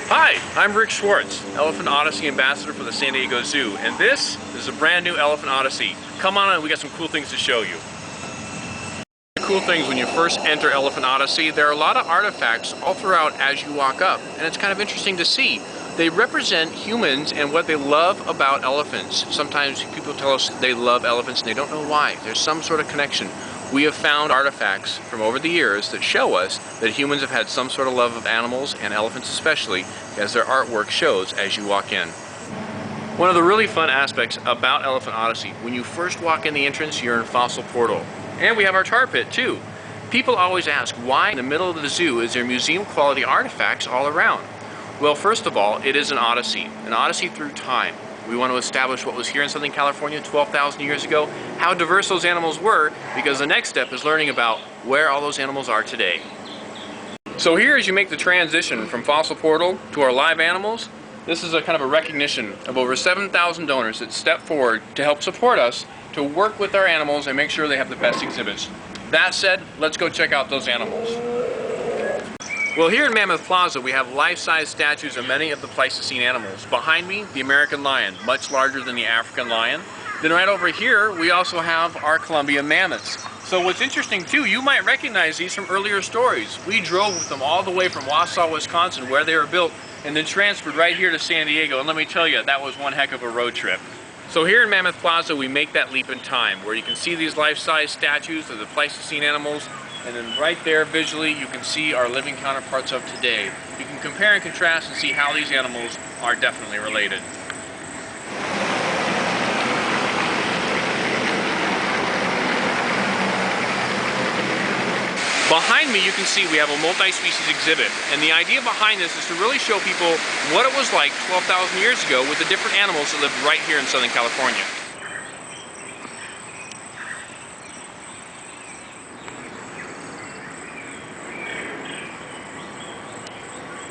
Hi, I'm Rick Schwartz, Elephant Odyssey Ambassador for the San Diego Zoo, and this is a brand new Elephant Odyssey. Come on in, we got some cool things to show you. The cool things when you first enter Elephant Odyssey, there are a lot of artifacts all throughout as you walk up, and it's kind of interesting to see. They represent humans and what they love about elephants. Sometimes people tell us they love elephants and they don't know why. There's some sort of connection. We have found artifacts from over the years that show us that humans have had some sort of love of animals, and elephants especially, as their artwork shows as you walk in. One of the really fun aspects about Elephant Odyssey, when you first walk in the entrance, you're in Fossil Portal. And we have our tar pit too. People always ask, why in the middle of the zoo is there museum quality artifacts all around? Well, first of all, it is an odyssey through time. We want to establish what was here in Southern California 12,000 years ago, how diverse those animals were, because the next step is learning about where all those animals are today. So here, as you make the transition from Fossil Portal to our live animals, this is a kind of a recognition of over 7,000 donors that step forward to help support us to work with our animals and make sure they have the best exhibits. That said, let's go check out those animals. Well, here in Mammoth Plaza, we have life-size statues of many of the Pleistocene animals. Behind me, the American lion, much larger than the African lion. Then right over here, we also have our Columbian mammoths. So what's interesting too, you might recognize these from earlier stories. We drove with them all the way from Wausau, Wisconsin, where they were built, and then transferred right here to San Diego. And let me tell you, that was one heck of a road trip. So here in Mammoth Plaza, we make that leap in time, where you can see these life-size statues of the Pleistocene animals, and then right there visually you can see our living counterparts of today. You can compare and contrast and see how these animals are definitely related. Behind me you can see we have a multi-species exhibit, and the idea behind this is to really show people what it was like 12,000 years ago with the different animals that lived right here in Southern California.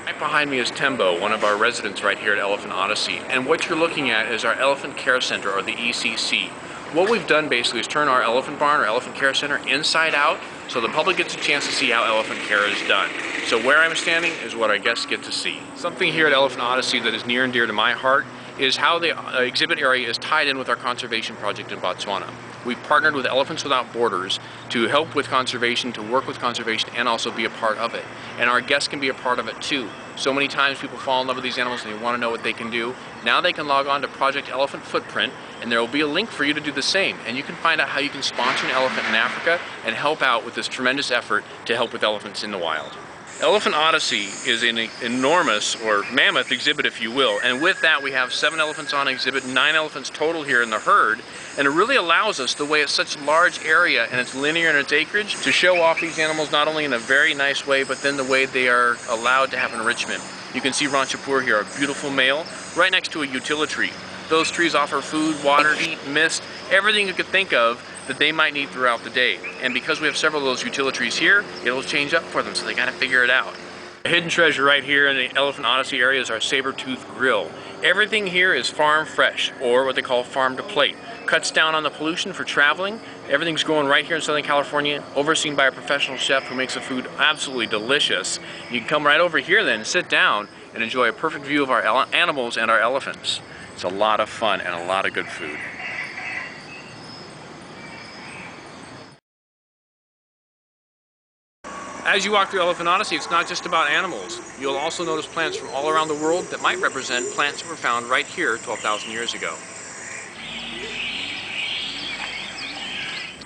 Right behind me is Tembo, one of our residents right here at Elephant Odyssey, and what you're looking at is our Elephant Care Center, or the ECC. What we've done basically is turn our elephant barn, or Elephant Care Center, inside out, so the public gets a chance to see how elephant care is done. So where I'm standing is what our guests get to see. Something here at Elephant Odyssey that is near and dear to my heart is how the exhibit area is tied in with our conservation project in Botswana. We've partnered with Elephants Without Borders to help with conservation, to work with conservation, and also be a part of it. And our guests can be a part of it too. So many times people fall in love with these animals and they want to know what they can do. Now they can log on to Project Elephant Footprint, and there will be a link for you to do the same. And you can find out how you can sponsor an elephant in Africa and help out with this tremendous effort to help with elephants in the wild. Elephant Odyssey is an enormous, or mammoth exhibit if you will, and with that we have 7 elephants on exhibit, 9 elephants total here in the herd, and it really allows us, the way it's such a large area and it's linear in its acreage, to show off these animals not only in a very nice way, but then the way they are allowed to have enrichment. You can see Ranchapur here, a beautiful male, right next to a utility tree. Those trees offer food, water, heat, mist, everything you could think of that they might need throughout the day. And because we have several of those utility trees here, it'll change up for them, so they gotta figure it out. A hidden treasure right here in the Elephant Odyssey area is our Sabertooth Grill. Everything here is farm fresh, or what they call farm to plate. Cuts down on the pollution for traveling. Everything's grown right here in Southern California, overseen by a professional chef who makes the food absolutely delicious. You can come right over here then, sit down, and enjoy a perfect view of our animals and our elephants. It's a lot of fun and a lot of good food. As you walk through Elephant Odyssey, it's not just about animals. You'll also notice plants from all around the world that might represent plants that were found right here 12,000 years ago.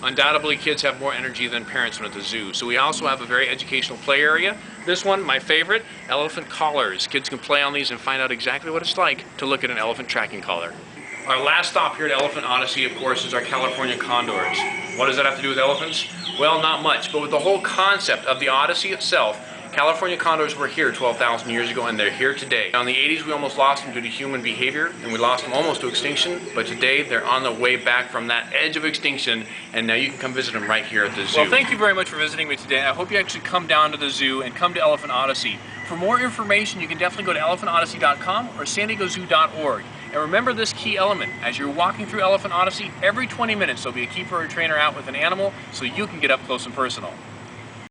Undoubtedly, kids have more energy than parents when at the zoo, so we also have a very educational play area. This one, my favorite, elephant collars. Kids can play on these and find out exactly what it's like to look at an elephant tracking collar. Our last stop here at Elephant Odyssey, of course, is our California condors. What does that have to do with elephants? Well, not much, but with the whole concept of the Odyssey itself, California condors were here 12,000 years ago, and they're here today. Now, in the 80s, we almost lost them due to human behavior, and we lost them almost to extinction, but today they're on the way back from that edge of extinction, and now you can come visit them right here at the zoo. Well, thank you very much for visiting me today. I hope you actually come down to the zoo and come to Elephant Odyssey. For more information, you can definitely go to elephantodyssey.com or sandiegozoo.org. And remember this key element, as you're walking through Elephant Odyssey, every 20 minutes there'll be a keeper or trainer out with an animal so you can get up close and personal.